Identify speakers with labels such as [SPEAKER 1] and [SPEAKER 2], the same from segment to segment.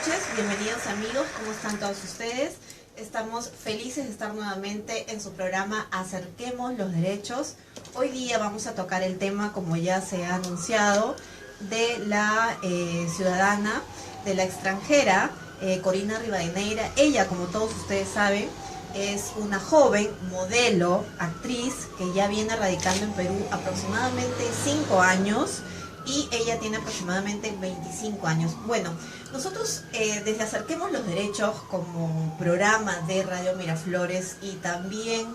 [SPEAKER 1] noches, bienvenidos amigos, ¿cómo están todos ustedes? Estamos felices de estar nuevamente en su programa Acerquemos los Derechos. Hoy día vamos a tocar el tema, como ya se ha anunciado, de la ciudadana, de la extranjera, Corina Rivadeneira. Ella, como todos ustedes saben, es una joven modelo, actriz, que ya viene radicando en Perú aproximadamente 5 años. Y ella tiene aproximadamente 25 años. Bueno, nosotros desde Acerquemos los Derechos, como programa de Radio Miraflores y también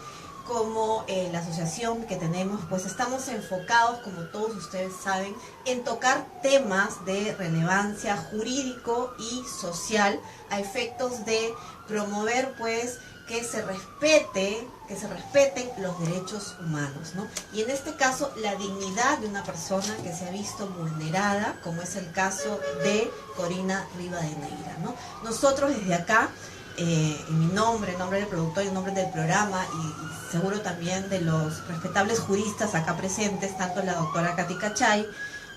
[SPEAKER 1] como la asociación que tenemos, pues estamos enfocados, como todos ustedes saben, en tocar temas de relevancia jurídico y social a efectos de promover, pues, que se respeten los derechos humanos, ¿no? Y en este caso, la dignidad de una persona que se ha visto vulnerada, como es el caso de Corina Rivadeneira, ¿no? Nosotros desde acá, en mi nombre, en nombre del productor y en nombre del programa, y seguro también de los respetables juristas acá presentes, tanto la doctora Katy Cachay,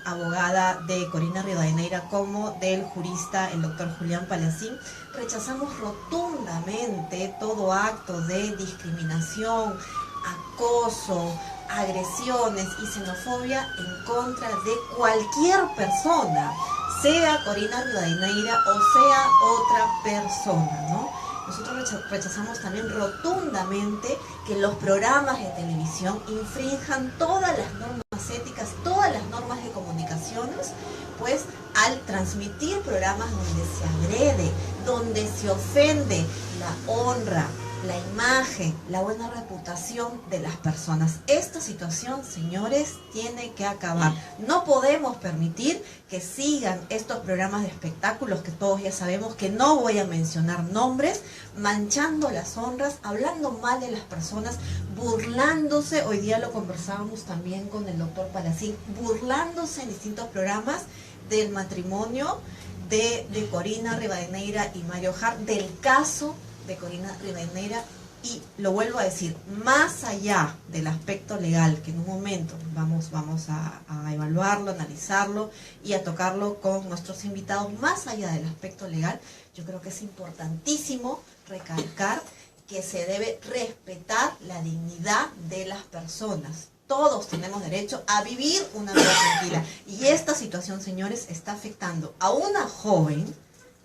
[SPEAKER 1] abogada de Corina Rivadeneira, como del jurista, el doctor Julián Palacín, rechazamos rotundamente todo acto de discriminación, acoso, agresiones y xenofobia en contra de cualquier persona, sea Corina Rivadeneira o sea otra persona, ¿no? Nosotros rechazamos también rotundamente que los programas de televisión infrinjan todas las normas éticas, todas las normas de comunicaciones, pues al transmitir programas donde se agrede, donde se ofende la honra, la imagen, la buena reputación de las personas. Esta situación, señores, tiene que acabar. No podemos permitir que sigan estos programas de espectáculos que todos ya sabemos, que no voy a mencionar nombres, manchando las honras, hablando mal de las personas, burlándose. Hoy día lo conversábamos también con el doctor Palacín, burlándose en distintos programas del matrimonio de Corina Rivadeneira y Mario Hart, del caso de Corina Rivadeneira. Y lo vuelvo a decir, más allá del aspecto legal, que en un momento vamos a evaluarlo, analizarlo y a tocarlo con nuestros invitados, más allá del aspecto legal, yo creo que es importantísimo recalcar que se debe respetar la dignidad de las personas. Todos tenemos derecho a vivir una vida tranquila. Y esta situación, señores, está afectando a una joven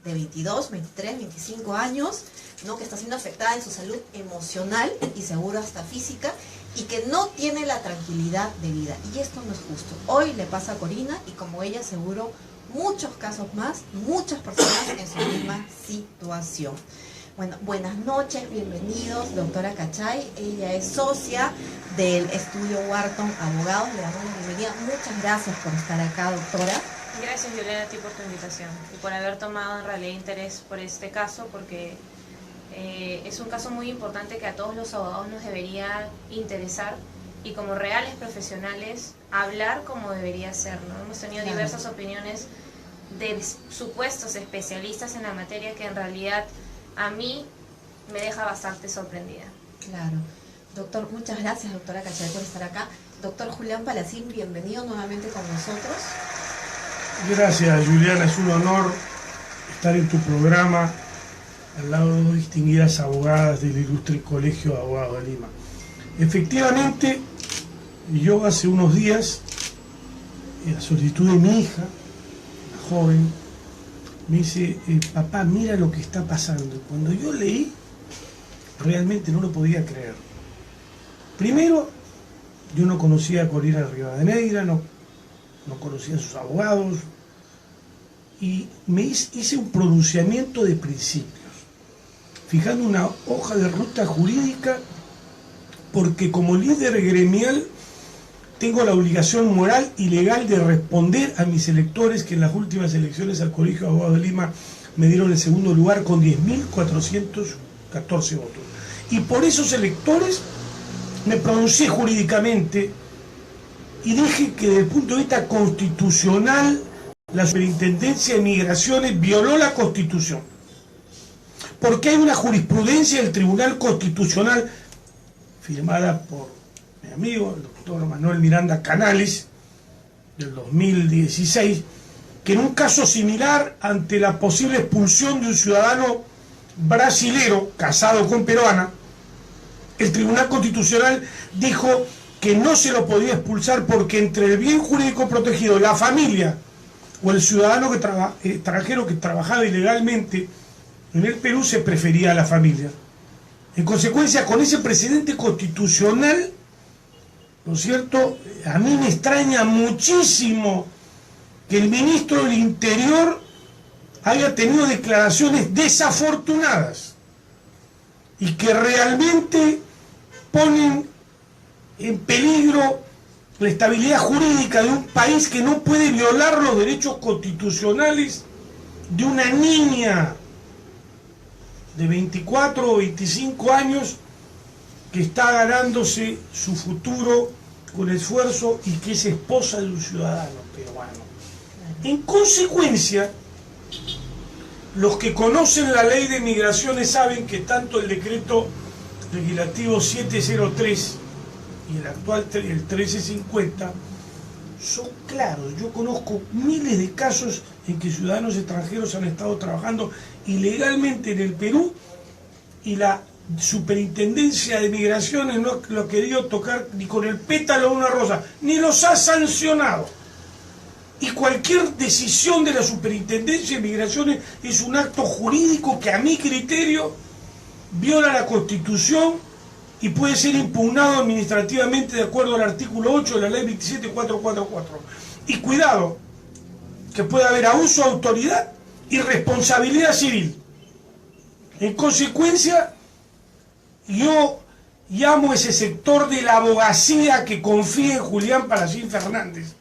[SPEAKER 1] de 22, 23, 25 años, ¿no?, que está siendo afectada en su salud emocional y seguro hasta física, y que no tiene la tranquilidad de vida. Y esto no es justo. Hoy le pasa a Corina, y como ella seguro, muchos casos más, muchas personas en su misma situación. Bueno, buenas noches, bienvenidos, doctora Cachay. Ella es socia del estudio Wharton Abogados. Le damos la bienvenida. Muchas gracias por estar acá, doctora.
[SPEAKER 2] Gracias, Juliana, a ti por tu invitación y por haber tomado en realidad interés por este caso, porque es un caso muy importante que a todos los abogados nos debería interesar, y como reales profesionales hablar como debería ser, ¿no? Hemos tenido diversas opiniones de supuestos especialistas en la materia que en realidad a mí me deja bastante sorprendida.
[SPEAKER 1] Claro. Doctor, muchas gracias, doctora Cachay, por estar acá. Doctor Julián Palacín, bienvenido nuevamente con nosotros.
[SPEAKER 3] Gracias, Juliana, es un honor estar en tu programa al lado de dos distinguidas abogadas del ilustre Colegio de Abogados de Lima. Efectivamente, yo hace unos días, a solicitud de mi hija, una joven, me dice, papá, mira lo que está pasando. Cuando yo leí, realmente no lo podía creer. Primero, yo no conocía a Corina Rivadeneira, no conocía a sus abogados, y me hice un pronunciamiento de principios, fijando una hoja de ruta jurídica, porque como líder gremial tengo la obligación moral y legal de responder a mis electores, que en las últimas elecciones al Colegio de Abogados de Lima me dieron el segundo lugar con 10.414 votos. Y por esos electores me pronuncié jurídicamente y dije que desde el punto de vista constitucional la Superintendencia de Migraciones violó la Constitución, porque hay una jurisprudencia del Tribunal Constitucional firmada por mi amigo el doctor Manuel Miranda Canales del 2016, que en un caso similar, ante la posible expulsión de un ciudadano brasilero casado con peruana, el Tribunal Constitucional dijo que no se lo podía expulsar porque entre el bien jurídico protegido, la familia o el ciudadano extranjero que trabajaba ilegalmente en el Perú, se prefería a la familia. En consecuencia, con ese precedente constitucional, ¿no es cierto?, a mí me extraña muchísimo que el ministro del Interior haya tenido declaraciones desafortunadas y que realmente ponen en peligro la estabilidad jurídica de un país que no puede violar los derechos constitucionales de una niña de 24 o 25 años que está ganándose su futuro con esfuerzo y que es esposa de un ciudadano peruano. En consecuencia, los que conocen la ley de migraciones saben que tanto el decreto legislativo 703 y el actual el 1350 son claros. Yo conozco miles de casos en que ciudadanos extranjeros han estado trabajando ilegalmente en el Perú y la Superintendencia de Migraciones no lo ha querido tocar ni con el pétalo de una rosa, ni los ha sancionado. Y cualquier decisión de la Superintendencia de Migraciones es un acto jurídico que a mi criterio viola la Constitución y puede ser impugnado administrativamente de acuerdo al artículo 8 de la ley 27444. Y cuidado, que puede haber abuso de autoridad y responsabilidad civil. En consecuencia, yo llamo a ese sector de la abogacía que confía en Julián Palacín Fernández,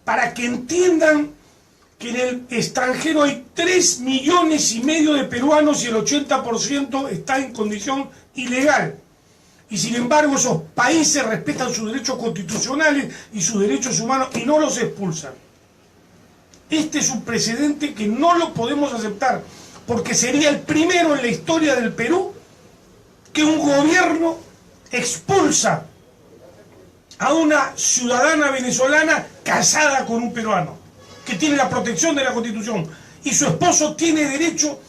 [SPEAKER 3] para que entiendan que en el extranjero hay 3,5 millones de peruanos y el 80% está en condición ilegal. Y sin embargo esos países respetan sus derechos constitucionales y sus derechos humanos y no los expulsan. Este es un precedente que no lo podemos aceptar, porque sería el primero en la historia del Perú que un gobierno expulsa a una ciudadana venezolana casada con un peruano, que tiene la protección de la Constitución, y su esposo tiene derecho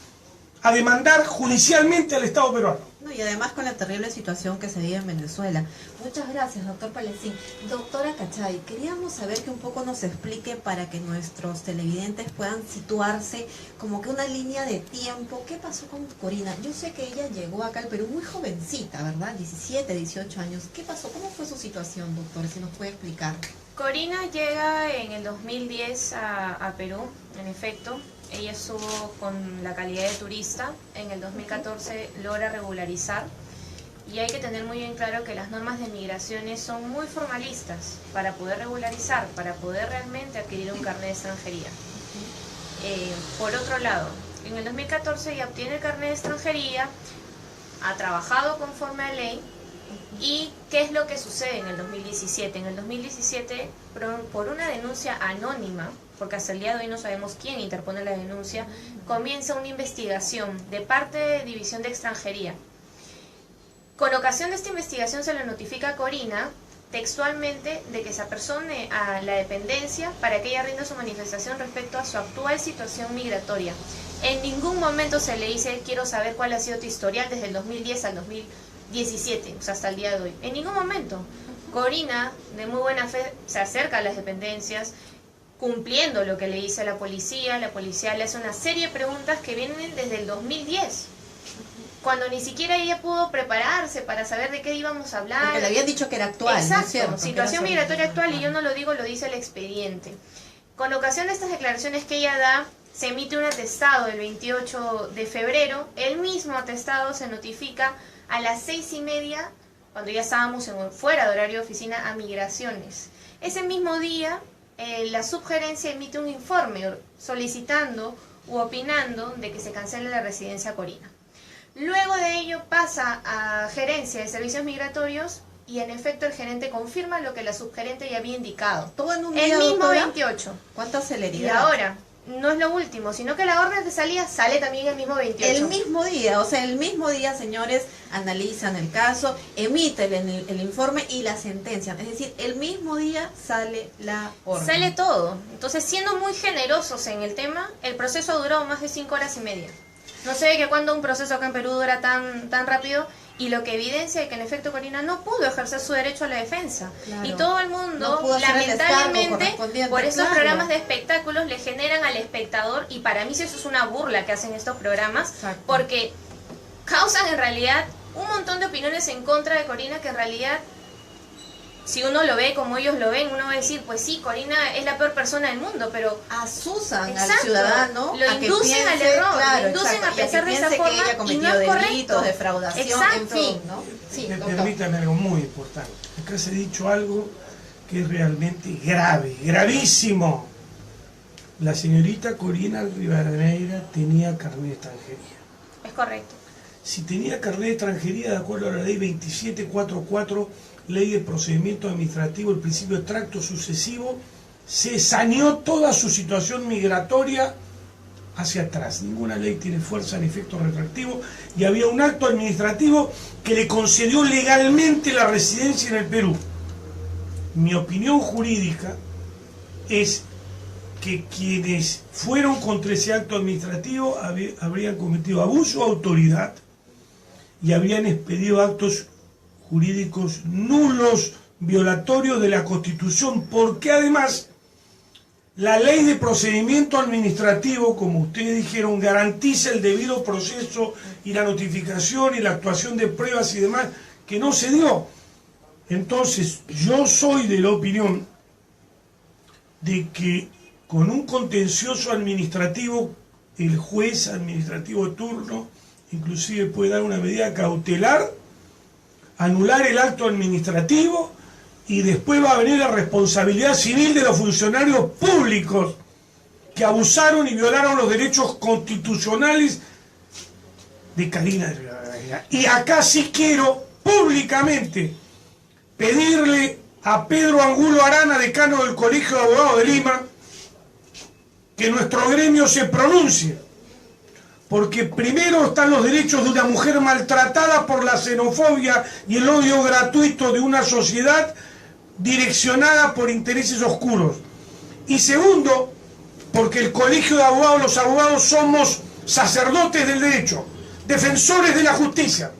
[SPEAKER 3] a demandar judicialmente al Estado peruano.
[SPEAKER 1] No, y además con la terrible situación que se vive en Venezuela. Muchas gracias, doctor Palacín. Doctora Cachay, queríamos saber que un poco nos explique para que nuestros televidentes puedan situarse como que una línea de tiempo. ¿Qué pasó con Corina? Yo sé que ella llegó acá al Perú muy jovencita, ¿verdad? 17, 18 años. ¿Qué pasó? ¿Cómo fue su situación, doctor? Si nos puede explicar.
[SPEAKER 2] Corina llega en el 2010 a Perú, en efecto. Ella estuvo con la calidad de turista. En el 2014 logra regularizar. Y hay que tener muy bien claro que las normas de migraciones son muy formalistas para poder regularizar, para poder realmente adquirir un carnet de extranjería. Por otro lado, en el 2014 ella obtiene el carnet de extranjería, ha trabajado conforme a ley. ¿Y qué es lo que sucede en el 2017? En el 2017, por una denuncia anónima, porque hasta el día de hoy no sabemos quién interpone la denuncia, comienza una investigación de parte de División de Extranjería. Con ocasión de esta investigación se le notifica a Corina textualmente de que se apersone a la dependencia para que ella rinda su manifestación respecto a su actual situación migratoria. En ningún momento se le dice, quiero saber cuál ha sido tu historial desde el 2010 al 2017, o sea, hasta el día de hoy. En ningún momento. Corina, de muy buena fe, se acerca a las dependencias, cumpliendo lo que le dice la policía le hace una serie de preguntas que vienen desde el 2010, cuando ni siquiera ella pudo prepararse para saber de qué íbamos a hablar.
[SPEAKER 1] Porque le habían dicho que era actual.
[SPEAKER 2] Exacto,
[SPEAKER 1] ¿no es cierto?
[SPEAKER 2] Situación migratoria actual, y yo no lo digo, lo dice el expediente. Con ocasión de estas declaraciones que ella da, se emite un atestado el 28 de febrero, el mismo atestado se notifica a las 6:30, cuando ya estábamos fuera de horario de oficina, a Migraciones. Ese mismo día, la subgerencia emite un informe solicitando u opinando de que se cancele la residencia Corina. Luego de ello pasa a gerencia de servicios migratorios y en efecto el gerente confirma lo que la subgerente ya había indicado.
[SPEAKER 1] Todo en un día,
[SPEAKER 2] el mismo
[SPEAKER 1] doctora.
[SPEAKER 2] 28.
[SPEAKER 1] ¿Cuánta celeridad?
[SPEAKER 2] Y ahora, no es lo último, sino que la orden de salida sale también el mismo 28.
[SPEAKER 1] El mismo día, o sea, el mismo día, señores, analizan el caso, emiten el informe y la sentencian. Es decir, el mismo día sale la orden.
[SPEAKER 2] Sale todo. Entonces, siendo muy generosos en el tema, el proceso ha durado más de 5 horas y media. No sé que cuando un proceso acá en Perú dura tan rápido, y lo que evidencia que en efecto Corina no pudo ejercer su derecho a la defensa.
[SPEAKER 1] Claro.
[SPEAKER 2] Y todo el mundo,
[SPEAKER 1] No
[SPEAKER 2] lamentablemente, por esos
[SPEAKER 1] claro.
[SPEAKER 2] programas de espectáculos le generan al espectador, y para mí eso es una burla que hacen estos programas,
[SPEAKER 1] Exacto.
[SPEAKER 2] porque causan en realidad un montón de opiniones en contra de Corina, que en realidad, si uno lo ve como ellos lo ven, uno va a decir, pues sí, Corina es la peor persona del mundo, pero
[SPEAKER 1] asusan al
[SPEAKER 2] exacto,
[SPEAKER 1] ciudadano,
[SPEAKER 2] lo
[SPEAKER 1] a que
[SPEAKER 2] inducen al
[SPEAKER 1] piense,
[SPEAKER 2] error,
[SPEAKER 1] claro,
[SPEAKER 2] lo inducen
[SPEAKER 1] exacto,
[SPEAKER 2] a pensar de esa
[SPEAKER 1] que
[SPEAKER 2] forma,
[SPEAKER 1] ella
[SPEAKER 2] y
[SPEAKER 1] cometió
[SPEAKER 2] no es correcto.
[SPEAKER 1] delitos, defraudación,
[SPEAKER 2] Exacto.
[SPEAKER 1] en fin, ¿no? Sí, doctor.
[SPEAKER 3] Permítame algo muy importante. Acá se ha dicho algo que es realmente grave, gravísimo. La señorita Corina Rivadeneira tenía carnet de extranjería.
[SPEAKER 2] Es correcto.
[SPEAKER 3] Si tenía carnet de extranjería, de acuerdo a la ley 2744, ley de procedimiento administrativo, el principio de tracto sucesivo, se saneó toda su situación migratoria hacia atrás. Ninguna ley tiene fuerza ni efecto retroactivo, y había un acto administrativo que le concedió legalmente la residencia en el Perú. Mi opinión jurídica es que quienes fueron contra ese acto administrativo habrían cometido abuso de autoridad y habrían expedido actos jurídicos nulos, violatorios de la Constitución, porque además la ley de procedimiento administrativo, como ustedes dijeron, garantiza el debido proceso y la notificación y la actuación de pruebas y demás, que no se dio. Entonces, yo soy de la opinión de que con un contencioso administrativo, el juez administrativo de turno inclusive puede dar una medida cautelar, anular el acto administrativo, y después va a venir la responsabilidad civil de los funcionarios públicos que abusaron y violaron los derechos constitucionales de Corina Rivadeneira. Y acá sí quiero públicamente pedirle a Pedro Angulo Arana, decano del Colegio de Abogados de Lima, que nuestro gremio se pronuncie, porque primero están los derechos de una mujer maltratada por la xenofobia y el odio gratuito de una sociedad direccionada por intereses oscuros. Y segundo, porque el Colegio de Abogados, los abogados somos sacerdotes del derecho, defensores de la justicia.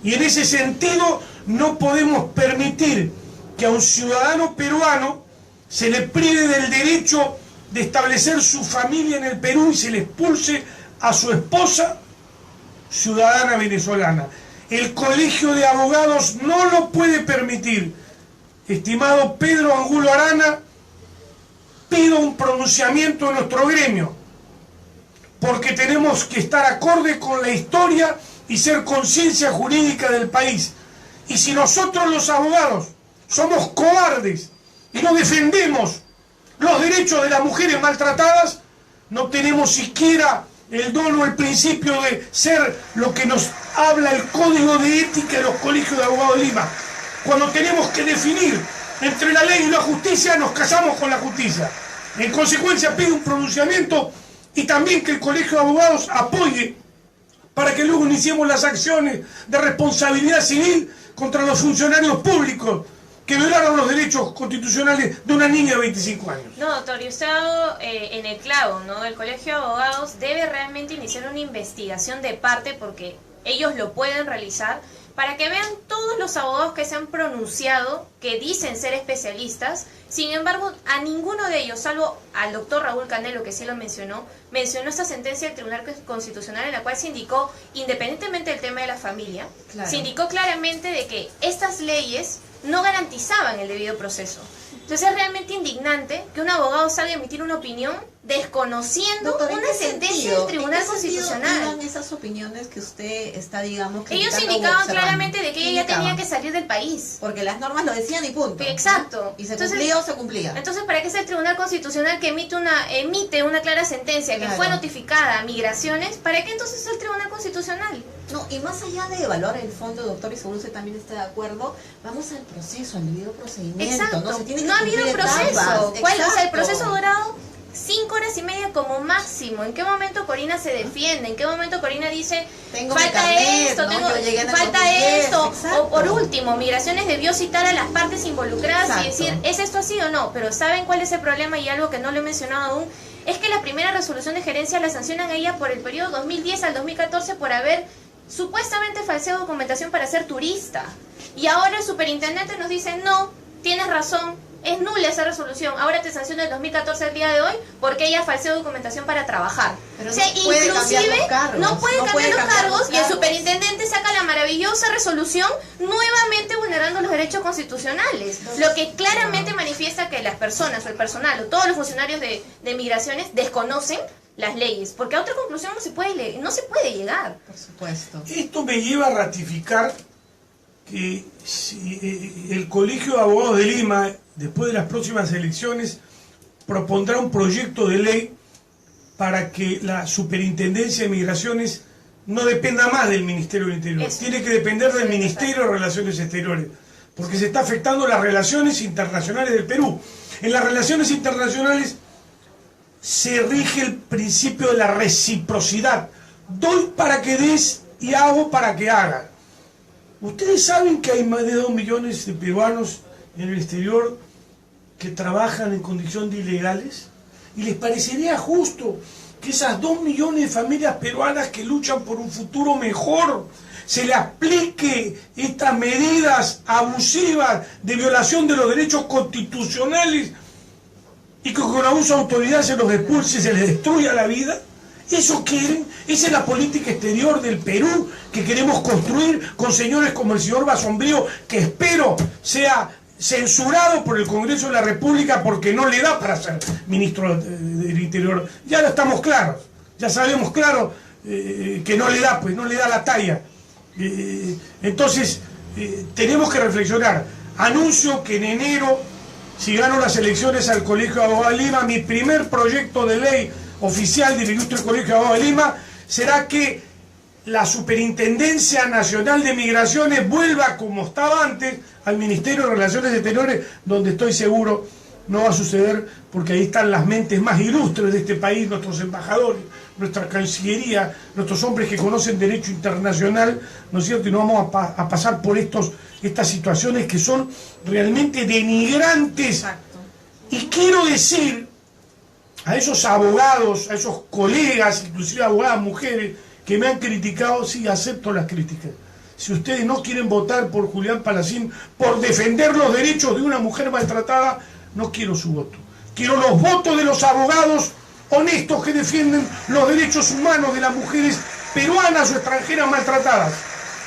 [SPEAKER 3] Y en ese sentido no podemos permitir que a un ciudadano peruano se le prive del derecho de establecer su familia en el Perú y se le expulse a su esposa ciudadana venezolana. El Colegio de Abogados no lo puede permitir. Estimado Pedro Angulo Arana, pido un pronunciamiento de nuestro gremio, porque tenemos que estar acorde con la historia y ser conciencia jurídica del país. Y si nosotros los abogados somos cobardes y no defendemos los derechos de las mujeres maltratadas, no tenemos siquiera el don o el principio de ser lo que nos habla el Código de Ética de los Colegios de Abogados de Lima. Cuando tenemos que definir entre la ley y la justicia, nos casamos con la justicia. En consecuencia, pido un pronunciamiento y también que el Colegio de Abogados apoye para que luego iniciemos las acciones de responsabilidad civil contra los funcionarios públicos que violaron los derechos constitucionales de una niña de 25 años.
[SPEAKER 2] No, doctor, y usted ha dado en el clavo, ¿no? El Colegio de Abogados debe realmente iniciar una investigación de parte, porque ellos lo pueden realizar, para que vean todos los abogados que se han pronunciado, que dicen ser especialistas. Sin embargo, a ninguno de ellos, salvo al doctor Raúl Canelo, que sí lo mencionó esta sentencia del Tribunal Constitucional en la cual se indicó, independientemente del tema de la familia,
[SPEAKER 1] claro,
[SPEAKER 2] se indicó claramente de que estas leyes no garantizaban el debido proceso. Entonces es realmente indignante que un abogado salga a emitir una opinión desconociendo
[SPEAKER 1] Doctor, ¿en
[SPEAKER 2] una
[SPEAKER 1] qué
[SPEAKER 2] sentencia
[SPEAKER 1] sentido?
[SPEAKER 2] del Tribunal
[SPEAKER 1] ¿En qué sentido
[SPEAKER 2] Constitucional?
[SPEAKER 1] iban esas opiniones que usted está, digamos,
[SPEAKER 2] Ellos
[SPEAKER 1] criticando o
[SPEAKER 2] indicaban
[SPEAKER 1] observando?
[SPEAKER 2] claramente de que ella tenía que salir del país.
[SPEAKER 1] Porque las normas lo decían y punto.
[SPEAKER 2] Exacto.
[SPEAKER 1] Y se
[SPEAKER 2] Entonces,
[SPEAKER 1] cumplía o se cumplía.
[SPEAKER 2] Entonces, ¿para qué es el Tribunal Constitucional que emite una clara sentencia que
[SPEAKER 1] Claro.
[SPEAKER 2] fue notificada a Migraciones? ¿Para qué entonces es el Tribunal Constitucional?
[SPEAKER 1] No, y más allá de evaluar el fondo, doctor, y seguro usted también está de acuerdo, vamos al proceso, al debido procedimiento.
[SPEAKER 2] Exacto.
[SPEAKER 1] No, se tiene que
[SPEAKER 2] No ha habido
[SPEAKER 1] cumplir
[SPEAKER 2] proceso.
[SPEAKER 1] etapas.
[SPEAKER 2] ¿Cuál? O sea, el
[SPEAKER 1] Exacto.
[SPEAKER 2] proceso ha durado 5 horas y media como máximo. ¿En qué momento Corina se defiende? ¿En qué momento Corina dice, falta esto, falta esto? O por último, Migraciones debió citar a las partes involucradas y decir, ¿es esto así o no? Pero ¿saben cuál es el problema? Y algo que no lo he mencionado aún, es que la primera resolución de gerencia la sancionan a ella por el periodo 2010 al 2014 por haber supuestamente falseado documentación para ser turista. Y ahora el superintendente nos dice, no, tienes razón, es nula esa resolución, ahora te sanciona el 2014 al día de hoy porque ella falseó documentación para trabajar.
[SPEAKER 1] Pero
[SPEAKER 2] o sea,
[SPEAKER 1] no puede
[SPEAKER 2] inclusive no puede cambiar los cargos y el
[SPEAKER 1] cargos.
[SPEAKER 2] Superintendente saca la maravillosa resolución nuevamente vulnerando los derechos constitucionales, lo que claramente manifiesta que las personas o el personal o todos los funcionarios de Migraciones desconocen las leyes, porque a otra conclusión no se puede llegar.
[SPEAKER 1] Por supuesto.
[SPEAKER 3] Esto me lleva a ratificar que si, el Colegio de Abogados de Lima, después de las próximas elecciones, propondrá un proyecto de ley para que la Superintendencia de Migraciones no dependa más del Ministerio del Interior. Tiene que depender del Ministerio de Relaciones Exteriores, porque se está afectando las relaciones internacionales del Perú. En las relaciones internacionales se rige el principio de la reciprocidad. Doy para que des y hago para que hagas. Ustedes saben que hay más de 2 millones de peruanos en el exterior que trabajan en condición de ilegales, y les parecería justo que esas 2 millones de familias peruanas que luchan por un futuro mejor se le aplique estas medidas abusivas de violación de los derechos constitucionales y que con abuso de autoridad se los expulse, se les destruya la vida. ¿Eso quieren? Esa es la política exterior del Perú que queremos construir con señores como el señor Basombrío, que espero sea censurado por el Congreso de la República porque no le da para ser ministro del Interior. Ya lo estamos claros, ya sabemos claro que no le da, pues no le da la talla. Entonces tenemos que reflexionar. Anuncio que en enero, si gano las elecciones al Colegio de Abogados de Lima, mi primer proyecto de ley oficial del Ilustre Colegio de Abogados de Lima será que la Superintendencia Nacional de Migraciones vuelva como estaba antes al Ministerio de Relaciones Exteriores, donde estoy seguro no va a suceder, porque ahí están las mentes más ilustres de este país, nuestros embajadores, nuestra Cancillería, nuestros hombres que conocen derecho internacional, ¿no es cierto? Y no vamos a pasar por estas situaciones que son realmente denigrantes.
[SPEAKER 1] Exacto.
[SPEAKER 3] Y quiero decir a esos abogados, a esos colegas, inclusive abogadas mujeres, que me han criticado, sí, acepto las críticas. Si ustedes no quieren votar por Julián Palacín, por defender los derechos de una mujer maltratada, no quiero su voto. Quiero los votos de los abogados honestos que defienden los derechos humanos de las mujeres peruanas o extranjeras maltratadas.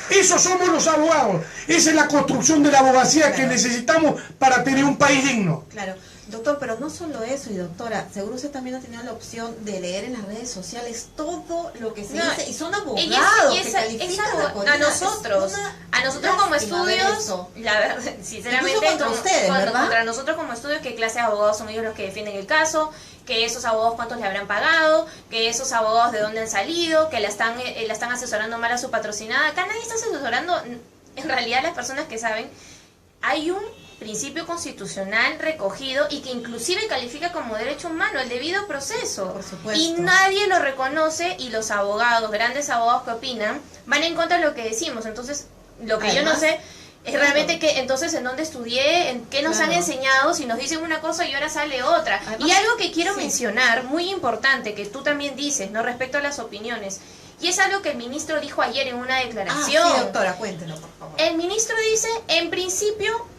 [SPEAKER 3] Esos somos los abogados. Esa es la construcción de la abogacía que necesitamos para tener un país digno.
[SPEAKER 1] Claro. Doctor, pero no solo eso, y doctora, seguro usted también ha tenido la opción de leer en las redes sociales todo lo que se dice, y son abogados que califican
[SPEAKER 2] a nosotros como estudios, la verdad, sinceramente, contra nosotros como estudios, qué clase de abogados son ellos los que defienden el caso, que esos abogados cuántos le habrán pagado, que esos abogados de dónde han salido, que la están asesorando mal a su patrocinada. Acá nadie está asesorando, en realidad las personas que saben, hay un principio constitucional recogido y que inclusive califica como derecho humano el debido proceso.
[SPEAKER 1] Por supuesto.
[SPEAKER 2] Y nadie lo reconoce, y los abogados, grandes abogados que opinan, van en contra de lo que decimos. Entonces, lo que yo no sé es realmente que entonces en dónde estudié, en qué nos han enseñado, si nos dicen una cosa y ahora sale otra. Además, y algo que quiero mencionar, muy importante, que tú también dices, ¿no?, respecto a las opiniones. Y es algo que el ministro dijo ayer en una declaración.
[SPEAKER 1] Sí, doctora, cuéntenos, por favor.
[SPEAKER 2] El ministro dice, en principio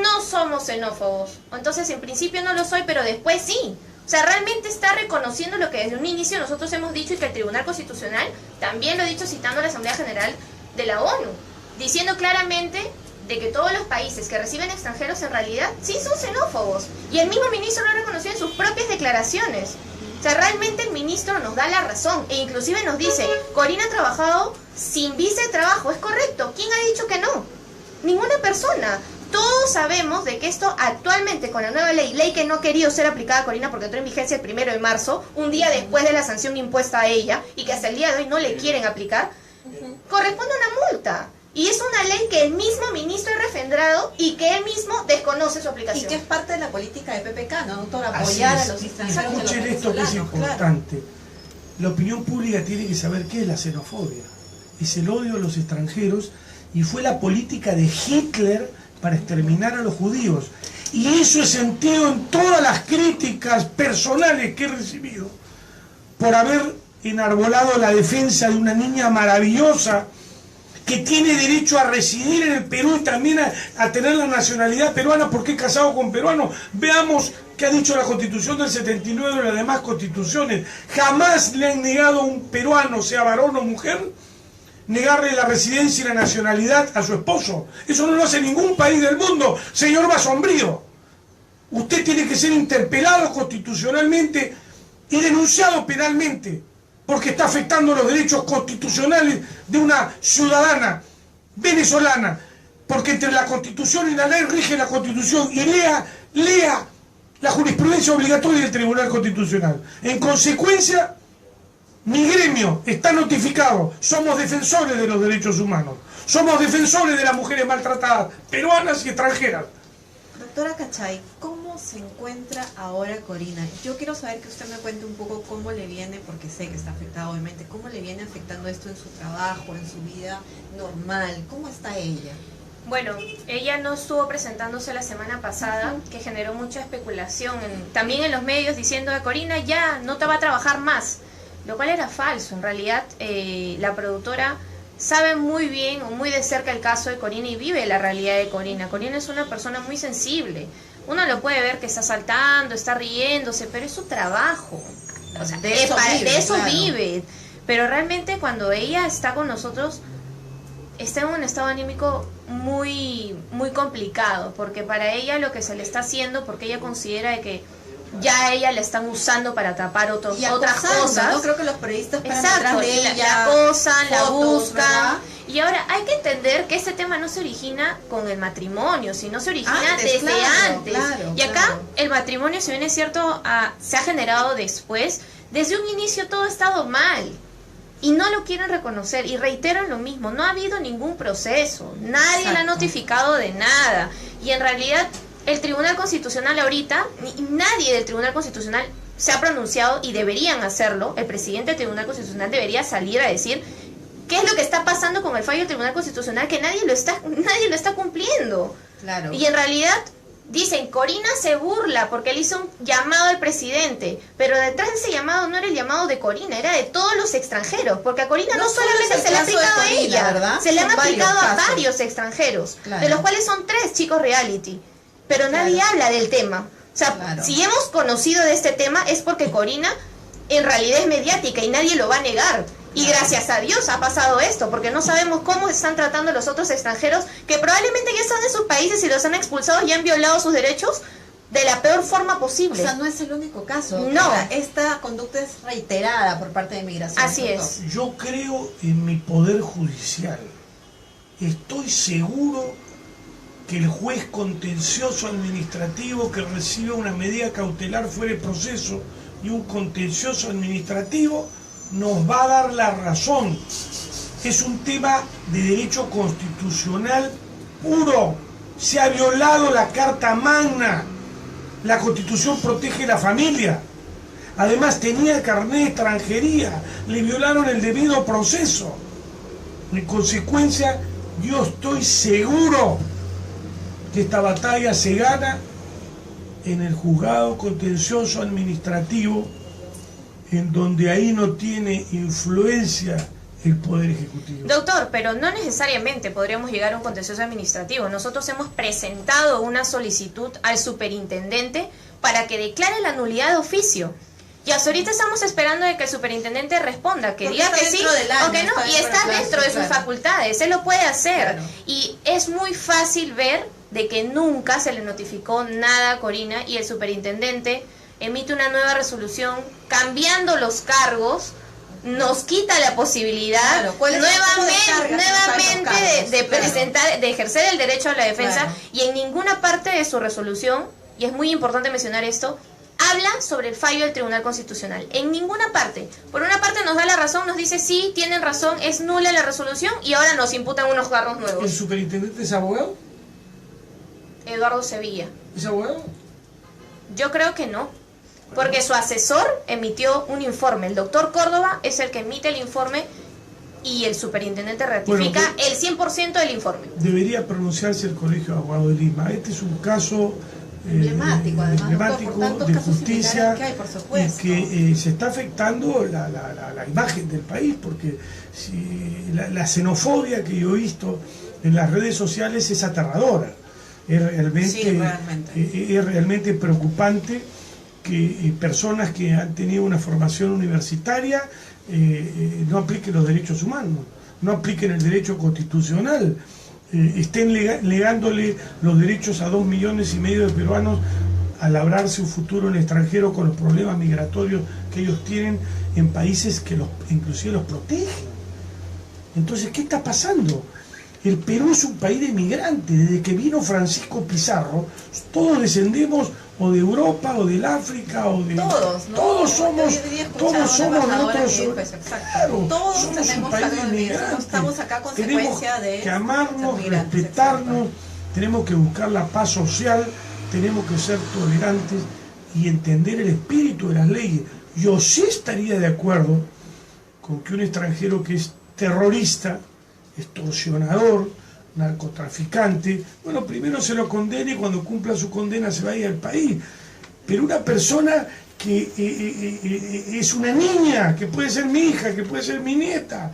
[SPEAKER 2] no somos xenófobos. Entonces, en principio no lo soy, pero después sí. O sea, realmente está reconociendo lo que desde un inicio nosotros hemos dicho, y que el Tribunal Constitucional también lo ha dicho, citando a la Asamblea General de la ONU, diciendo claramente de que todos los países que reciben extranjeros en realidad sí son xenófobos. Y el mismo ministro lo ha reconocido en sus propias declaraciones. O sea, realmente el ministro nos da la razón, e inclusive nos dice, Corina ha trabajado sin visa de trabajo. Es correcto. ¿Quién ha dicho que no? Ninguna persona. Todos sabemos de que esto actualmente, con la nueva ley que no ha querido ser aplicada a Corina porque entró en vigencia el 1 de marzo, un día después de la sanción impuesta a ella, y que hasta el día de hoy no le quieren aplicar, corresponde a una multa.
[SPEAKER 4] Y es una ley que el mismo ministro ha refrendado y que él mismo desconoce su
[SPEAKER 1] Y
[SPEAKER 4] aplicación.
[SPEAKER 1] que es parte de la política de PPK, ¿no, doctor? Apoyar a los extranjeros.
[SPEAKER 3] Escuchen esto que es importante. La opinión pública tiene que saber qué es la xenofobia. Es el odio a los extranjeros y fue la política de Hitler para exterminar a los judíos. Y eso es sentido en todas las críticas personales que he recibido por haber enarbolado la defensa de una niña maravillosa que tiene derecho a residir en el Perú y también a tener la nacionalidad peruana porque es casado con peruanos. Veamos qué ha dicho la Constitución del 79 y las demás constituciones. Jamás le han negado a un peruano, sea varón o mujer, negarle la residencia y la nacionalidad a su esposo. Eso no lo hace ningún país del mundo, señor Basombrío. Usted tiene que ser interpelado constitucionalmente y denunciado penalmente, porque está afectando los derechos constitucionales de una ciudadana venezolana, porque entre la Constitución y la ley rige la Constitución, y lea la jurisprudencia obligatoria del Tribunal Constitucional. En consecuencia, mi gremio está notificado, somos defensores de los derechos humanos, somos defensores de las mujeres maltratadas, peruanas y extranjeras.
[SPEAKER 1] Doctora Cachay, ¿cómo se encuentra ahora Corina? Yo quiero saber que usted me cuente un poco cómo le viene, porque sé que está afectada obviamente, cómo le viene afectando esto en su trabajo, en su vida normal, ¿cómo está ella?
[SPEAKER 2] Bueno, ella no estuvo presentándose la semana pasada, que generó mucha especulación también en los medios diciendo que Corina ya no te va a trabajar más, lo cual era falso. En realidad la productora sabe muy bien o muy de cerca el caso de Corina y vive la realidad de Corina. Corina es una persona muy sensible. Uno lo puede ver que está saltando, está riéndose, pero es su trabajo. O sea, de eso vive. Pero realmente cuando ella está con nosotros, está en un estado anímico muy, muy complicado, porque para ella lo que se le está haciendo, porque ella considera de que ya a ella la están usando para tapar otras cosas.
[SPEAKER 1] ¿no? Creo que los periodistas paran
[SPEAKER 2] exacto,
[SPEAKER 1] detrás de ella,
[SPEAKER 2] la acosan, la
[SPEAKER 1] fotos,
[SPEAKER 2] buscan.
[SPEAKER 1] ¿verdad?
[SPEAKER 2] Y ahora hay que entender que este tema no se origina con el matrimonio, sino se origina
[SPEAKER 1] Antes,
[SPEAKER 2] desde
[SPEAKER 1] claro,
[SPEAKER 2] antes.
[SPEAKER 1] claro,
[SPEAKER 2] y acá
[SPEAKER 1] claro.
[SPEAKER 2] el matrimonio, si bien es cierto, se ha generado después. Desde un inicio todo ha estado mal. Y no lo quieren reconocer. Y reiteran lo mismo, no ha habido ningún proceso. Nadie la ha notificado de nada. Y en realidad el Tribunal Constitucional ahorita, nadie del Tribunal Constitucional se ha pronunciado y deberían hacerlo. El presidente del Tribunal Constitucional debería salir a decir qué es lo que está pasando con el fallo del Tribunal Constitucional, que nadie lo está cumpliendo.
[SPEAKER 1] Claro.
[SPEAKER 2] Y en realidad dicen, Corina se burla porque él hizo un llamado al presidente, pero detrás de ese llamado no era el llamado de Corina, era de todos los extranjeros, porque a Corina no solamente se le ha aplicado a ella,
[SPEAKER 1] ¿verdad?
[SPEAKER 2] se le han
[SPEAKER 1] Son
[SPEAKER 2] aplicado a
[SPEAKER 1] varios
[SPEAKER 2] varios extranjeros,
[SPEAKER 1] Claro.
[SPEAKER 2] de los cuales son 3 chicos reality, pero nadie habla del tema. O sea, si hemos conocido de este tema es porque Corina en realidad es mediática y nadie lo va a negar. Y gracias a Dios ha pasado esto, porque no sabemos cómo están tratando los otros extranjeros que probablemente ya están en sus países y los han expulsado y han violado sus derechos de la peor forma posible.
[SPEAKER 1] O sea, no es el único caso.
[SPEAKER 2] No.
[SPEAKER 1] O sea, esta conducta es reiterada por parte de Migración.
[SPEAKER 2] Así
[SPEAKER 1] doctor.
[SPEAKER 2] es.
[SPEAKER 3] Yo creo en mi poder judicial. Estoy seguro que el juez contencioso administrativo que recibe una medida cautelar fuera de proceso y un contencioso administrativo nos va a dar la razón. Es un tema de derecho constitucional puro. Se ha violado la Carta Magna. La Constitución protege la familia. Además tenía carnet de extranjería. Le violaron el debido proceso. En consecuencia, yo estoy seguro que esta batalla se gana en el juzgado contencioso administrativo, en donde ahí no tiene influencia el Poder Ejecutivo.
[SPEAKER 2] Doctor, pero no necesariamente podríamos llegar a un contencioso administrativo. Nosotros hemos presentado una solicitud al superintendente para que declare la nulidad de oficio. Y hasta ahorita estamos esperando de que el superintendente responda, que diga que sí o que no, y está dentro de sus facultades, él lo puede hacer. Claro. Y es muy fácil ver de que nunca se le notificó nada a Corina y el superintendente emite una nueva resolución cambiando los cargos, nos quita la posibilidad nuevamente de presentar, de ejercer el derecho a la defensa, y en ninguna parte de su resolución, y es muy importante mencionar esto, habla sobre el fallo del Tribunal Constitucional. En ninguna parte. Por una parte nos da la razón, nos dice sí, tienen razón, es nula la resolución y ahora nos imputan unos cargos
[SPEAKER 3] ¿El
[SPEAKER 2] nuevos.
[SPEAKER 3] superintendente es abogado?
[SPEAKER 2] Eduardo Sevilla.
[SPEAKER 3] ¿Es abogado?
[SPEAKER 2] Yo creo que no. Porque su asesor emitió un informe. El doctor Córdoba es el que emite el informe y el superintendente ratifica el 100% del informe.
[SPEAKER 3] Debería pronunciarse el Colegio de Abogados de Lima. Este es un caso
[SPEAKER 1] Emblemático, además,
[SPEAKER 3] emblemático
[SPEAKER 1] por tantos
[SPEAKER 3] de
[SPEAKER 1] casos
[SPEAKER 3] justicia
[SPEAKER 1] similares que hay, por supuesto.
[SPEAKER 3] y que se está afectando la imagen del país, porque si, la xenofobia que yo he visto en las redes sociales es aterradora. Es realmente preocupante que personas que han tenido una formación universitaria no apliquen los derechos humanos, no apliquen el derecho constitucional, estén negándole los derechos a 2,5 millones de peruanos a labrarse un futuro en el extranjero con los problemas migratorios que ellos tienen en países que inclusive los protegen. Entonces, ¿qué está pasando? El Perú es un país de migrantes. Desde que vino Francisco Pizarro, todos descendemos o de Europa o del África o de...
[SPEAKER 1] Todos, ¿no?
[SPEAKER 3] Todos somos nosotros.
[SPEAKER 1] Claro, todos
[SPEAKER 3] somos un
[SPEAKER 1] tenemos
[SPEAKER 3] país
[SPEAKER 1] algo
[SPEAKER 3] de
[SPEAKER 1] de migrantes.
[SPEAKER 3] migrantes.
[SPEAKER 1] No estamos acá a
[SPEAKER 3] Tenemos
[SPEAKER 1] consecuencia de
[SPEAKER 3] que amarnos,
[SPEAKER 1] ser migrantes,
[SPEAKER 3] respetarnos,
[SPEAKER 1] exacto.
[SPEAKER 3] tenemos que buscar la paz social, tenemos que ser tolerantes y entender el espíritu de las leyes. Yo sí estaría de acuerdo con que un extranjero que es terrorista, extorsionador, narcotraficante, bueno, primero se lo condene y cuando cumpla su condena se vaya al país. Pero una persona que es una niña, que puede ser mi hija, que puede ser mi nieta,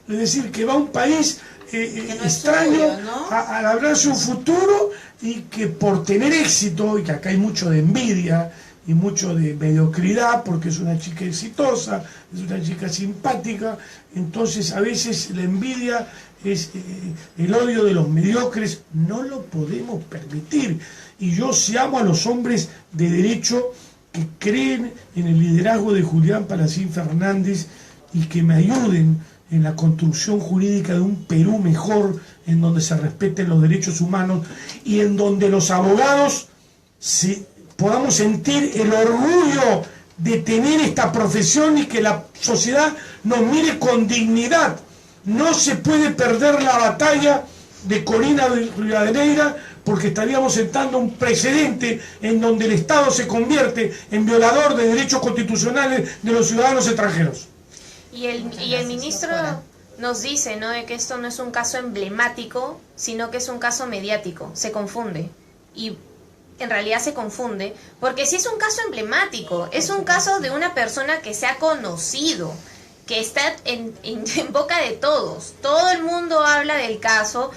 [SPEAKER 3] es decir, que va a un país
[SPEAKER 1] no
[SPEAKER 3] extraño
[SPEAKER 1] suyo, ¿no?
[SPEAKER 3] a labrarse un futuro y que por tener éxito, y que acá hay mucho de envidia y mucho de mediocridad, porque es una chica exitosa, es una chica simpática, entonces a veces la envidia es el odio de los mediocres, no lo podemos permitir. Y yo sí amo a los hombres de derecho que creen en el liderazgo de Julián Palacín Fernández y que me ayuden en la construcción jurídica de un Perú mejor, en donde se respeten los derechos humanos y en donde los abogados podamos sentir el orgullo de tener esta profesión y que la sociedad nos mire con dignidad. No se puede perder la batalla de Corina Rivadeneira porque estaríamos sentando un precedente en donde el Estado se convierte en violador de derechos constitucionales de los ciudadanos extranjeros.
[SPEAKER 2] Y el ministro nos dice, ¿no?, de que esto no es un caso emblemático, sino que es un caso mediático. Se confunde. Y en realidad se confunde, porque si es un caso emblemático, es un caso de una persona que se ha conocido, que está en boca de todos. Todo el mundo habla del caso,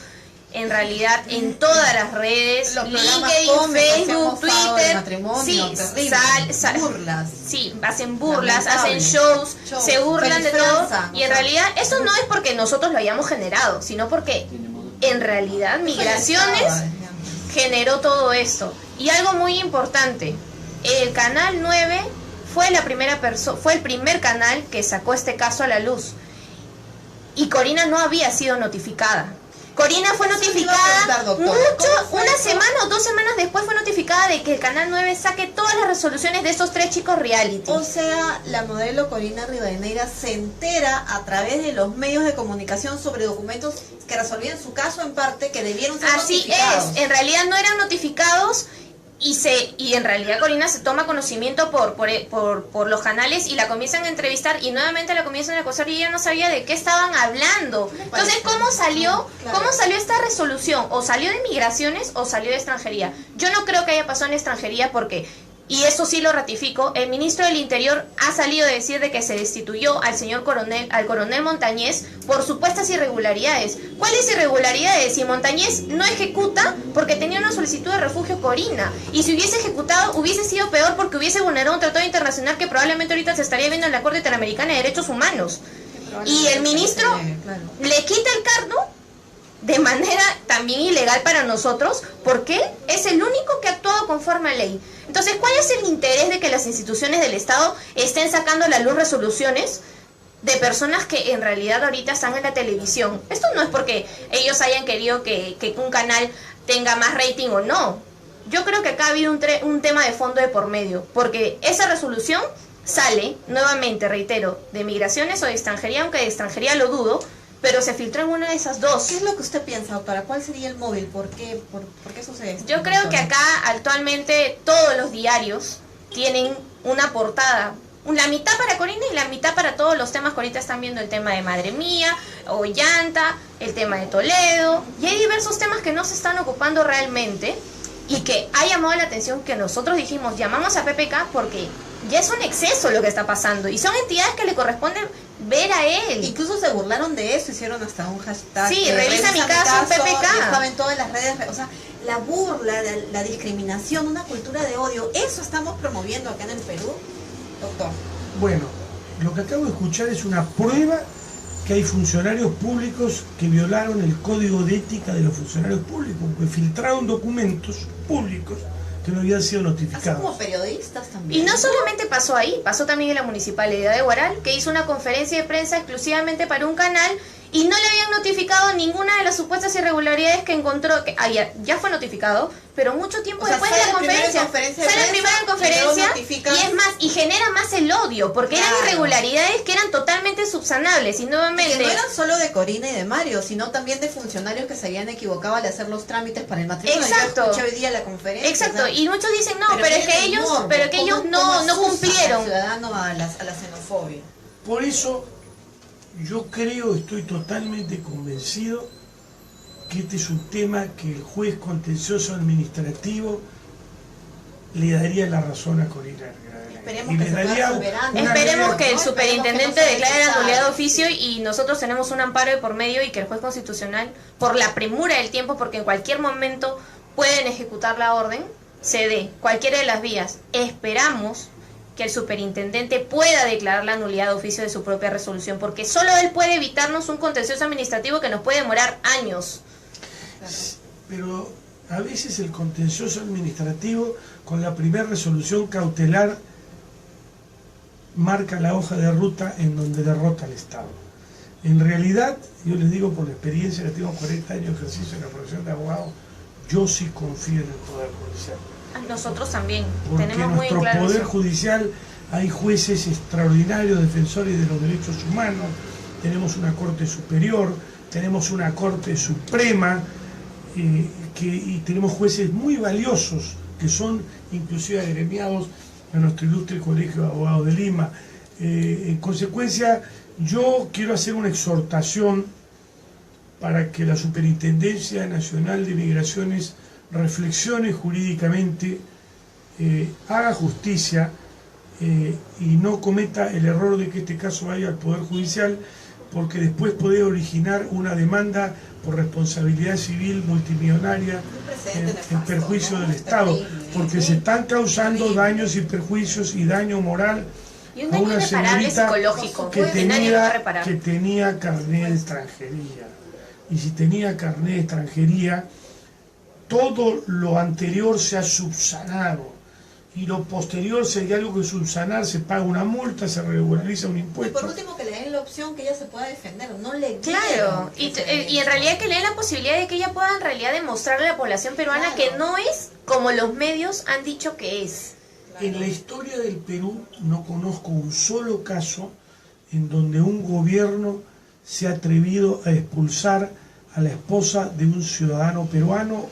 [SPEAKER 2] en realidad, en todas las redes,
[SPEAKER 1] Los
[SPEAKER 2] LinkedIn, Facebook, Twitter,
[SPEAKER 1] matrimonio,
[SPEAKER 2] sí,
[SPEAKER 1] burlas.
[SPEAKER 2] sí, hacen burlas,
[SPEAKER 1] Lamentable.
[SPEAKER 2] hacen shows, se
[SPEAKER 1] Shows,
[SPEAKER 2] burlan de todo,
[SPEAKER 1] disfrazan,
[SPEAKER 2] y en
[SPEAKER 1] o sea,
[SPEAKER 2] realidad eso no es porque nosotros lo hayamos generado, sino porque en realidad Migraciones generó todo esto. Y algo muy importante, el Canal 9 fue fue el primer canal que sacó este caso a la luz. Y Corina no había sido notificada. Corina fue notificada una semana o 2 semanas después fue notificada de que el Canal 9 saque todas las resoluciones de estos 3 chicos reality.
[SPEAKER 1] O sea, la modelo Corina Rivadeneira se entera a través de los medios de comunicación sobre documentos que resolvían su caso en parte que debieron ser
[SPEAKER 2] Así
[SPEAKER 1] notificados.
[SPEAKER 2] es, en realidad no eran notificados y en realidad Corina se toma conocimiento por los canales y la comienzan a entrevistar y nuevamente la comienzan a acosar y ella no sabía de qué estaban hablando. Entonces, ¿cómo salió esta resolución? ¿O salió de Migraciones o salió de Extranjería? Yo no creo que haya pasado en Extranjería porque, y eso sí lo ratifico, el ministro del Interior ha salido a decir de que se destituyó al coronel Montañez por supuestas irregularidades. ¿Cuáles irregularidades? Si Montañez no ejecuta porque tenía una solicitud de refugio Corina, y si hubiese ejecutado hubiese sido peor porque hubiese vulnerado un tratado internacional que probablemente ahorita se estaría viendo en la Corte Interamericana de Derechos Humanos. Y el ministro le quita el cargo de manera también ilegal para nosotros, porque él es el único que ha actuado conforme a ley. Entonces, ¿cuál es el interés de que las instituciones del Estado estén sacando a la luz resoluciones de personas que en realidad ahorita están en la televisión? Esto no es porque ellos hayan querido que un canal tenga más rating o no.
[SPEAKER 4] yo creo que acá ha habido un tema de fondo de por medio, porque esa resolución sale, nuevamente, reitero, de migraciones o de extranjería, aunque de extranjería lo dudo, pero se filtró en una de esas dos.
[SPEAKER 1] ¿Qué es lo que usted piensa, doctora? ¿Cuál sería el móvil? ¿Por qué sucede esto?
[SPEAKER 4] Yo creo que acá actualmente todos los diarios tienen una portada, la mitad para Corina y la mitad para todos los temas que ahorita están viendo, el tema de Madre Mía, Ollanta, el tema de Toledo, y hay diversos temas que no se están ocupando realmente y que ha llamado la atención que nosotros dijimos, llamamos a PPK porque ya es un exceso lo que está pasando y son entidades que le corresponden ver a él.
[SPEAKER 1] Incluso se burlaron de eso, hicieron hasta un hashtag.
[SPEAKER 4] Sí, revisa mi caso, PPK.
[SPEAKER 1] Y estaba en todas las redes, o sea, la burla, la discriminación, una cultura de odio, eso estamos promoviendo acá en el Perú, doctor.
[SPEAKER 3] Bueno, lo que acabo de escuchar es una prueba que hay funcionarios públicos que violaron el código de ética de los funcionarios públicos, porque filtraron documentos públicos que no habían sido
[SPEAKER 1] Así
[SPEAKER 3] notificados.
[SPEAKER 1] como periodistas también.
[SPEAKER 4] Y no solamente pasó ahí, pasó también en la Municipalidad de Huaral, que hizo una conferencia de prensa exclusivamente para un canal y no le habían notificado ninguna de las supuestas irregularidades que encontró, que ya fue notificado, pero mucho tiempo
[SPEAKER 1] O sea,
[SPEAKER 4] después de la conferencia, sale primero en conferencia y es más, y genera más el odio, porque eran irregularidades que eran totalmente subsanables y nuevamente...
[SPEAKER 1] Y que no eran solo de Corina y de Mario, sino también de funcionarios que se habían equivocado al hacer los trámites para el matrimonio.
[SPEAKER 4] Exacto.
[SPEAKER 1] Yo escuché hoy día la conferencia.
[SPEAKER 4] Exacto,
[SPEAKER 1] o sea,
[SPEAKER 4] y muchos dicen, no, pero es que ellos,
[SPEAKER 1] morbo,
[SPEAKER 4] pero que ellos
[SPEAKER 1] ¿cómo
[SPEAKER 4] no
[SPEAKER 1] asusan
[SPEAKER 4] cumplieron.
[SPEAKER 1] al ciudadano a la xenofobia.
[SPEAKER 3] Por eso yo estoy totalmente convencido que este es un tema que el juez contencioso administrativo le daría la razón a Corina.
[SPEAKER 1] Esperemos
[SPEAKER 3] Y
[SPEAKER 1] que
[SPEAKER 3] le
[SPEAKER 1] se pueda
[SPEAKER 3] daría
[SPEAKER 1] resolver antes.
[SPEAKER 3] una
[SPEAKER 4] Esperemos
[SPEAKER 3] medida-
[SPEAKER 4] que el
[SPEAKER 1] ¿no?
[SPEAKER 4] superintendente
[SPEAKER 1] Esperemos que no se
[SPEAKER 4] declare la nulidad de
[SPEAKER 1] deshaga.
[SPEAKER 4] oficio y nosotros tenemos un amparo de por medio y que el juez constitucional, por la premura del tiempo, porque en cualquier momento pueden ejecutar la orden, se dé cualquiera de las vías. Esperamos que el superintendente pueda declarar la nulidad de oficio de su propia resolución, porque solo él puede evitarnos un contencioso administrativo que nos puede demorar años.
[SPEAKER 3] Pero a veces el contencioso administrativo con la primera resolución cautelar marca la hoja de ruta en donde derrota al Estado. En realidad, yo les digo por la experiencia que tengo 40 años de ejercicio en la profesión de abogado, yo sí confío en el Poder Judicial.
[SPEAKER 4] Nosotros también
[SPEAKER 3] Porque
[SPEAKER 4] tenemos
[SPEAKER 3] en
[SPEAKER 4] muy
[SPEAKER 3] nuestro
[SPEAKER 4] claro
[SPEAKER 3] Poder
[SPEAKER 4] eso.
[SPEAKER 3] Judicial hay jueces extraordinarios, defensores de los derechos humanos, tenemos una Corte Superior, tenemos una Corte Suprema, y tenemos jueces muy valiosos que son inclusive agremiados a nuestro ilustre Colegio de Abogados de Lima. En consecuencia, yo quiero hacer una exhortación para que la Superintendencia Nacional de Migraciones reflexione jurídicamente, haga justicia y no cometa el error de que este caso vaya al Poder Judicial, porque después puede originar una demanda por responsabilidad civil multimillonaria en perjuicio del Estado, porque se están causando daños y perjuicios y daño moral
[SPEAKER 4] Y un
[SPEAKER 3] a
[SPEAKER 4] daño
[SPEAKER 3] una
[SPEAKER 4] irreparable
[SPEAKER 3] señorita
[SPEAKER 4] psicológico
[SPEAKER 3] que
[SPEAKER 4] que nadie lo va a reparar.
[SPEAKER 3] tenía carnet de extranjería. Y si tenía carnet de extranjería, todo lo anterior se ha subsanado. Y lo posterior, si hay algo que subsanar, se paga una multa, se regulariza un
[SPEAKER 1] Y
[SPEAKER 3] impuesto.
[SPEAKER 1] por último que le den la opción que ella se pueda defender, no le
[SPEAKER 4] Claro,
[SPEAKER 1] dieron ese
[SPEAKER 4] y en
[SPEAKER 1] derecho.
[SPEAKER 4] realidad que le den la posibilidad de que ella pueda en realidad demostrarle a la población peruana
[SPEAKER 1] Claro.
[SPEAKER 4] que no es como los medios han dicho que es.
[SPEAKER 3] En la historia del Perú no conozco un solo caso en donde un gobierno se ha atrevido a expulsar a la esposa de un ciudadano peruano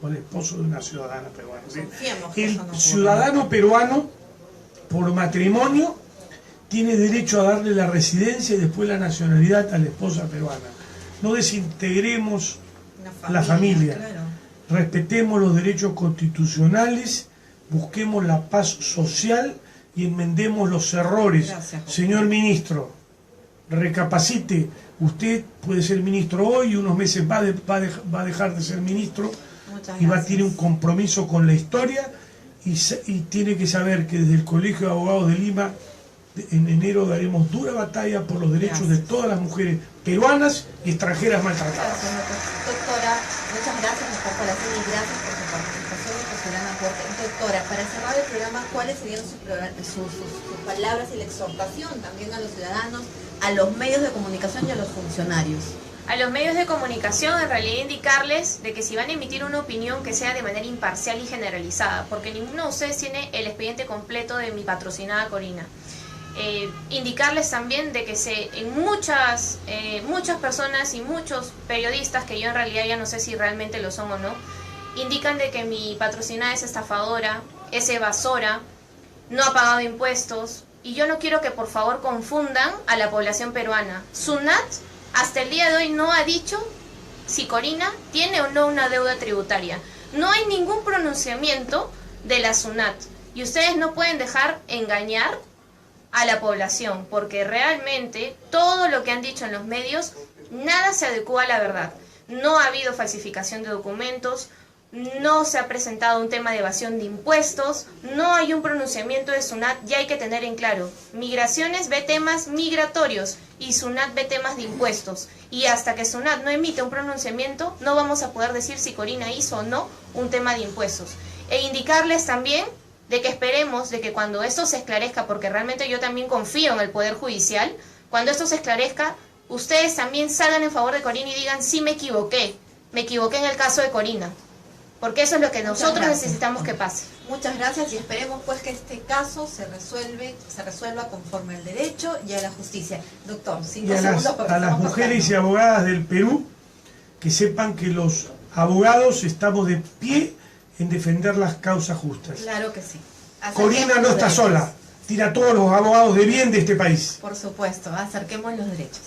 [SPEAKER 3] o al esposo de una ciudadana peruana. O sea,
[SPEAKER 1] Confiemos que
[SPEAKER 3] el
[SPEAKER 1] eso no ocurra.
[SPEAKER 3] ciudadano peruano, por matrimonio, tiene derecho a darle la residencia y después la nacionalidad a la esposa peruana. No desintegremos
[SPEAKER 1] Una
[SPEAKER 3] la familia.
[SPEAKER 1] claro.
[SPEAKER 3] Respetemos los derechos constitucionales, busquemos la paz social y enmendemos los errores.
[SPEAKER 1] Gracias, José.
[SPEAKER 3] Señor ministro, recapacite. Usted puede ser ministro hoy y unos meses va a dejar de ser ministro
[SPEAKER 1] Muchas
[SPEAKER 3] y va a
[SPEAKER 1] gracias.
[SPEAKER 3] tener un compromiso con la historia y tiene que saber que desde el Colegio de Abogados de Lima en enero daremos dura batalla por los derechos de todas las mujeres peruanas y extranjeras maltratadas.
[SPEAKER 1] Gracias, doctora. Muchas gracias por estar con y gracias por su participación y por su gran aporte. Doctora, para cerrar el programa, ¿cuáles serían sus palabras y la exhortación también a los ciudadanos, a los medios de comunicación y a los funcionarios?
[SPEAKER 2] A los medios de comunicación, en realidad, indicarles de que si van a emitir una opinión, que sea de manera imparcial y generalizada, porque ninguno de ustedes tiene el expediente completo de mi patrocinada Corina. Indicarles también de que muchas personas y muchos periodistas, que yo en realidad ya no sé si realmente lo son o no, indican de que mi patrocinada es estafadora, es evasora, no ha pagado impuestos, y yo no quiero que por favor confundan a la población peruana. SUNAT hasta el día de hoy no ha dicho si Corina tiene o no una deuda tributaria. No hay ningún pronunciamiento de la SUNAT, y ustedes no pueden dejar engañar a la población, porque realmente todo lo que han dicho en los medios, nada se adecua a la verdad. No ha habido falsificación de documentos, no se ha presentado un tema de evasión de impuestos, no hay un pronunciamiento de SUNAT. Ya hay que tener en claro, Migraciones ve temas migratorios y SUNAT ve temas de impuestos, y hasta que SUNAT no emite un pronunciamiento no vamos a poder decir si Corina hizo o no un tema de impuestos. E indicarles también de que esperemos de que cuando esto se esclarezca, porque realmente yo también confío en el Poder Judicial, cuando esto se esclarezca, ustedes también salgan en favor de Corina y digan, sí, me equivoqué en el caso de Corina, porque eso es lo que nosotros necesitamos que pase.
[SPEAKER 1] Muchas gracias, y esperemos pues que este caso se resuelva conforme al derecho y a la justicia. Doctor, 5 segundos porque
[SPEAKER 3] a las
[SPEAKER 1] estamos
[SPEAKER 3] mujeres
[SPEAKER 1] cortando.
[SPEAKER 3] y abogadas del Perú, que sepan que los abogados estamos de pie en defender las causas justas.
[SPEAKER 1] Claro que sí.
[SPEAKER 3] Corina
[SPEAKER 1] Acerquemos
[SPEAKER 3] no
[SPEAKER 1] los
[SPEAKER 3] está
[SPEAKER 1] derechos.
[SPEAKER 3] sola, tira a todos los abogados de bien de este país.
[SPEAKER 1] Por supuesto, acerquemos los derechos.